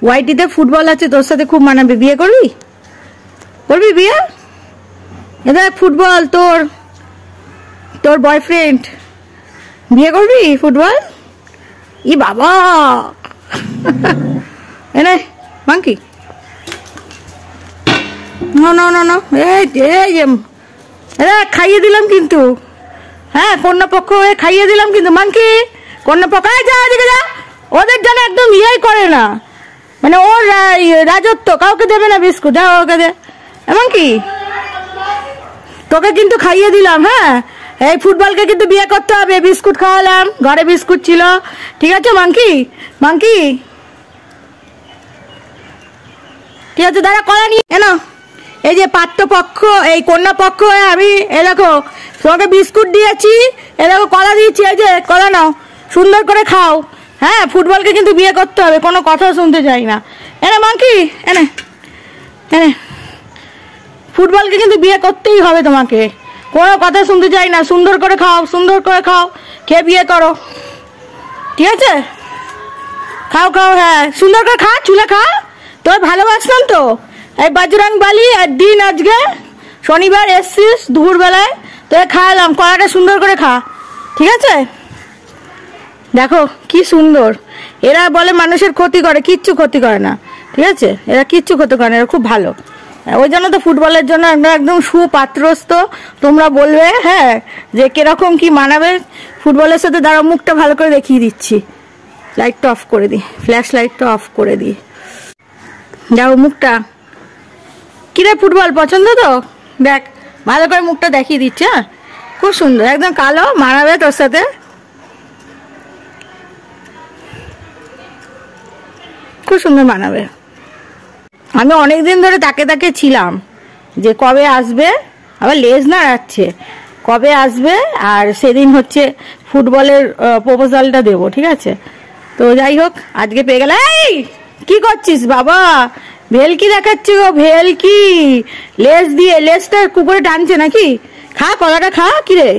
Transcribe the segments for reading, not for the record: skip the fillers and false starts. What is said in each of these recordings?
ওয়াইটিতে ফুটবল আছে, তোর সাথে খুব মানাবে। বিয়ে করবি? করবি বিয়ে? এটা ফুটবল, তোর তোর বয়ফ্রেন্ড, বিয়ে করবি ফুটবল? ই বাবা এনে monkey no no no no, খাইয়ে দিলাম কিন্তু। হ্যাঁ, কন্যা পক্ষ হয়ে খাইয়ে দিলাম কিন্তু। মাংকি, কন্যা পক্ষ যা দিকে যা, ওদের জন্য একদম ইয়েই করে না, মানে ওর রাজত্ব, কাউকে দেবে না বিস্কুট। যা ওকে দে। এমন কি তোকে কিন্তু খাইয়ে দিলাম। হ্যাঁ, এই ফুটবলকে কিন্তু বিয়ে করতে হবে। বিস্কুট খাওয়ালাম, ঘরে বিস্কুট ছিল, ঠিক আছে মাংকি? মাংকি ঠিক আছে, দাঁড়া কলা নিয়ে এনো। এই যে পাত্রপক্ষ, এই কন্যা পক্ষ হয়ে আমি এ দেখো তোমাকে বিস্কুট দিয়েছি, এ দেখো কলা দিয়েছি, এই যে কলা নাও, সুন্দর করে খাও। হ্যাঁ, ফুটবলকে কিন্তু বিয়ে করতে হবে, কোনো কথা শুনতে চাই না। এনে মাংকি, এনে এনে, ফুটবলকে কিন্তু বিয়ে করতেই হবে তোমাকে, কোনো কথা শুনতে চাই না। সুন্দর করে খাও, সুন্দর করে খাও, খেয়ে বিয়ে করো, ঠিক আছে? খাও খাও, হ্যাঁ সুন্দর করে খা, চুলে খা। তোর ভালোবাসলাম তো, এই বাজরাং বালি আর দিন, আজকে শনিবার এসছিস দুপুরবেলায়, তোকে খাওয়ালাম, কলাটা সুন্দর করে খা, ঠিক আছে? দেখো কি সুন্দর। এরা বলে মানুষের ক্ষতি করে, কিচ্ছু ক্ষতি করে না, ঠিক আছে? এরা কিচ্ছু ক্ষতি করে না, এরা খুব ভালো। ওই জন্য তো ফুটবলের জন্য আমরা একদম সুপাত্রস্থ। তোমরা বলবে হ্যাঁ যে কিরকম কি মানাবে ফুটবলের সাথে। দাঁড়াও, মুখটা ভালো করে দেখিয়ে দিচ্ছি। লাইটটা অফ করে দিই, ফ্ল্যাশ লাইটটা অফ করে দিই। দেখো মুখটা কিরে, ফুটবল পছন্দ তো? দেখ ভালো করে মুখটা দেখিয়ে দিচ্ছে। হ্যাঁ, খুব সুন্দর, একদম কালো, মানাবে তোর সাথে, খুব সুন্দর মানাবে। আমি অনেকদিন ধরে তাকে তাকে ছিলাম যে কবে আসবে, আবার লেজ না রাখছে, কবে আসবে, আর সেদিন হচ্ছে ফুটবলের প্রপোজালটা দেবো, ঠিক আছে? তো যাই হোক, আজকে পেয়ে গেল। এই কি করছিস বাবা? ভেলকি দেখাচ্ছি গো, ভেলকি, লেজ দিয়ে, লেজটা কুকুরে টানছে নাকি? খা কলাটা খা। কিরে,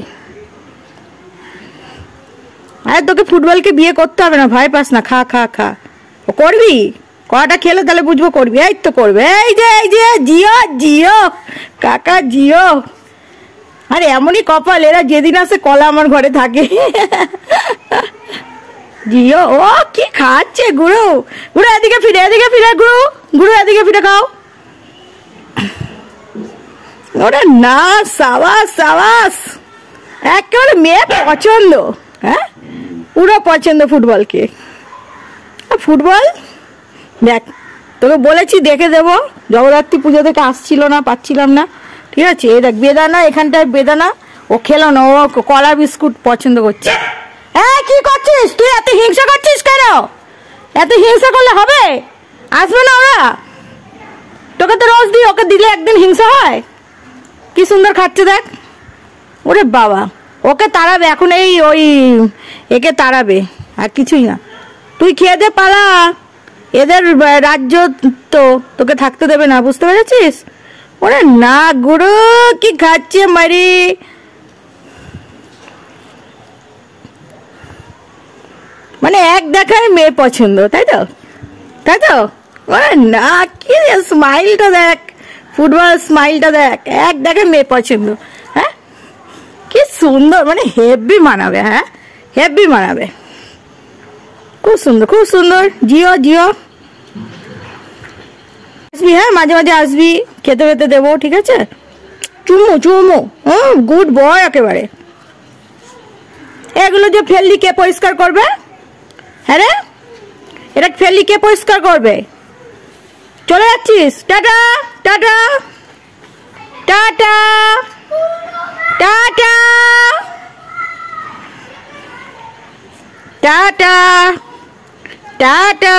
আরে তোকে ফুটবলকে বিয়ে করতে হবে না, ভয় পাস না, খা খা খা। ও করবি, কলাটা খেলে তাহলে বুঝবো করবি। এই তো করবে, এই যে জিও জিও কাকা জিও। আরে এমনই কপাল, এরা যেদিন আসে কলা আমার ঘরে থাকে। জিও, ও কি খাচ্ছে গুরু, গুরু এদিকে ফিরে, এদিকে ফিরে, গুরু গুরু এদিকে ফিরে খাও। ওরে না, সাবাস সাবাস, একেবারে মেয়ে পছন্দ। হ্যাঁ, পুরো পছন্দ ফুটবলকে। ফুটবল দেখ, তোকে বলেছি দেখে দেবো, জগদ্ধাত্রী পুজো থেকে আসছিল না, পাচ্ছিলাম না, ঠিক আছে? এই দেখ বেদানা, এখানটায় বেদানা, ও খেলো না, ও কলা বিস্কুট পছন্দ করছে। হ্যাঁ, কি করছিস তুই? এত হিংসা করছিস কেন? এত হিংসা করলে হবে? আসবে না ওরা? তোকে তো রোজ দিই, ওকে দিলে একদিন হিংসা হয়? কি সুন্দর খাচ্ছে দেখ। ওরে বাবা, ওকে তাড়াবে এখন, এই ওই একে তাড়াবে, আর কিছুই না। তুই খেয়ে দে, পালা, এদের রাজ্য তো, তোকে থাকতে দেবে না, বুঝতে পেরেছিস? ওরে না গুরু, কি খাচ্ছে মারি। মানে এক দেখায় মেয়ে পছন্দ, তাই তো? তাই তো? ওরে না, কি স্মাইলটা দেখ, ফুটবল স্মাইলটা দেখ, এক দেখে মেয়ে পছন্দ। হ্যাঁ, কি সুন্দর, মানে হেভি মানাবে। হ্যাঁ, হেভি মানাবে, খুব সুন্দর, খুব সুন্দর। জিও জিও, আসবি, হ্যাঁ মাঝে মাঝে আসবি, খেতে খেতে দেবো, ঠিক আছে? চুমু চুমু, গুড বয় একেবারে। এগুলো যে ফেললি কে পরিষ্কার করবে? হ্যাঁ রে, এটা ফেললি কে পরিষ্কার করবে? চলে যাচ্ছিস? Tata tata tata tata tata tata.